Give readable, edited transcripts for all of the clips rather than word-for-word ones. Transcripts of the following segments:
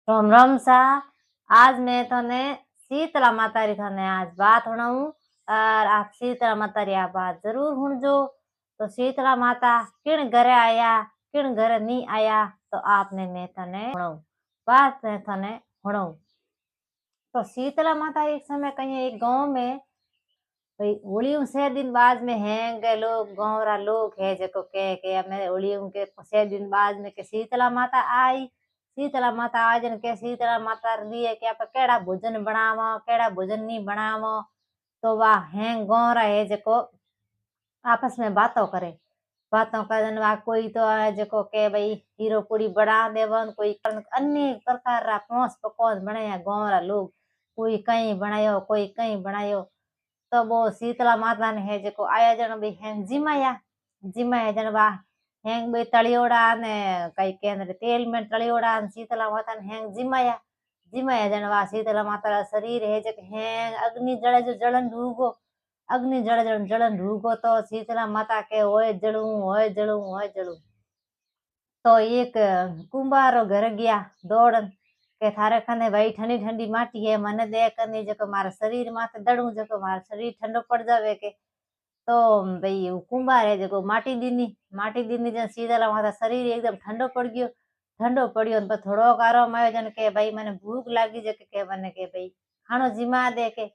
राम राम सा। आज मैं थने शीतला माता री थने आज बात सुनाऊं। और आप शीतला माता री आप बात जरूर सुनजो। तो शीतला माता किन घरे आया किन घरे नहीं आया तो आपने मैं थने सुनाऊं। बात मैं थने सुनाऊं। तो शीतला माता एक समय कहीं एक गांव में भाई होली से दिन बाद में हैं लोग गाँव रा लोग है जको के मैं होली के से दिन बाद में के शीतला माता आई। शीतला माता आज जन के शीतला माता लिए के आप केड़ा भोजन बनावा केड़ा भोजन नहीं बनावा। तो वाह हैं गाँव रा है जको आपस में बातों करन वा कोई तो जको के भाई हीरो पूरी बना देवन कोई अन्य प्रकार रा पोंस पकवान बनाया गाँव रा लोग। कोई कहीं बनायो कोई कहीं बनायो। तो वो शीतला माता ने है जको आयोजन भी हैं जिमाया जन बा हैं बे तळियोड़ा ने कई केंद्र तेल में तळियोड़ा ने शीतला माता ने हैं जिमाया जिमाया जन बा शीतला माता रा शरीर है जक हैं अग्नि जड़े जो जलन रूगो अग्नि जलन रूगो तो शीतला माता के होए जड़ू। तो एक कुंभारो घर गया दौड़न के थारे कने भाई ठंडी ठंडी माटी है मने दे करनी जको मारा शरीर माथे दड़ू जको मारा शरीर ठंडो पड़ जावे के। तो भाई कुंभार है जको माटी दीनी जन शीतला माता शरीर एकदम ठंडो पड़ियो पर थोड़ो कारो मायो जन के भाई मने भूख लागी जके के मने के भाई खानो जिमा दे के।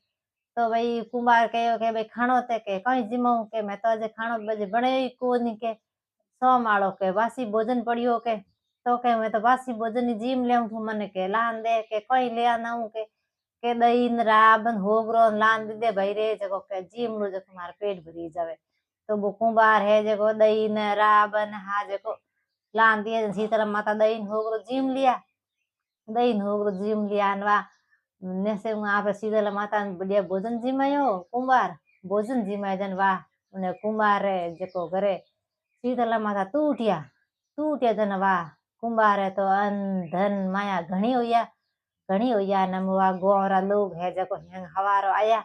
तो भाई कुंभार कहो के भाई खानो ते के कई जिमाऊ के मैं तो अजे खानो बजे बने ही कोनी के सो माड़ो के बासी भोजन पड़ियो के। तो के मैं तो बासी भोजन ही जीम ले थू मने के लान दे के कई ले आना के दही न राबन होगरो लान दे भाई रे जको के जीम लो जको मार पेट भरी जावे। तो वो कुंभार है जको दही न राबन हा जको लान दिए शीतला माता दही न होगरो जीम लिया दही न होगरो जीम लिया नवा नेसे आप शीतला माता ने बढ़िया भोजन जिमायो कुंभार भोजन जिमाया जन वाह उन्हें कुंभार है जको घरे शीतला माता तूटिया जन वाह कुंभार है तो अन धन माया घणी होया नमवा गोरा लोग है जको हेंग हवारो आया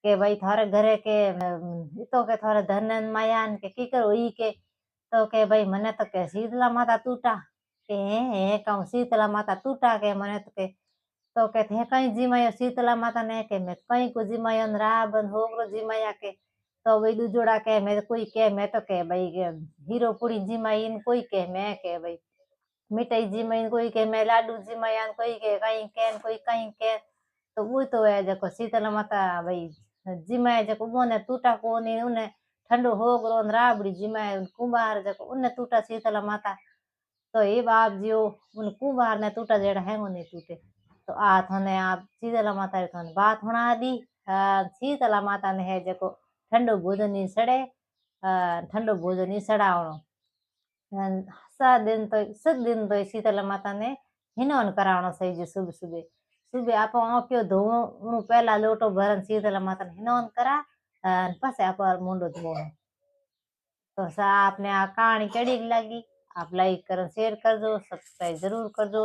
के भाई थारे घरे के तो के थारे धन माया के कर होई के। तो के भाई मने तो के शीतला माता टूटा के हे कहूं शीतला माता टूटा के मने तो के थे कहीं जिमायो शीतला माता ने के मैं कहीं को जिमायो राबन होगरो जिमाया के। तो वही दूजोड़ा के मैं कोई के मैं तो के भाई हीरो पूरी जिमाइन कोई के मैं के भाई मिठाई जिमाइन कोई के मैं लाडू जिमाया कोई के कहीं के। तो वो तो है जको शीतला माता भाई जिमाए जको मोने टूटा कोनी उन्हें ठंडो होगरो राबड़ी जिमाए कुंभार जको उन्हें टूटा शीतला माता। तो ये बाप जियो उन कुंभार ने टूटा जेड़ा है वो नहीं टूटे। तो आ थने आप शीतला माता री थने बात सुना दी। शीतला माता ने है जको ठंडो भोजन नहीं सड़े ठंडो भोजन नहीं सड़ावणो। सब दिन तो शीतला माता ने हिनोन करावणो सही जो सुबह सुबह सुबह आप आँखियों धोवणो पहला लोटो भरन शीतला माता ने हिनोन करा पछे आप मुंडो धोवणो। तो सा आपने आ कहानी केड़ी लगी आप लाइक कर शेयर कर दो सब्सक्राइब जरूर कर दो।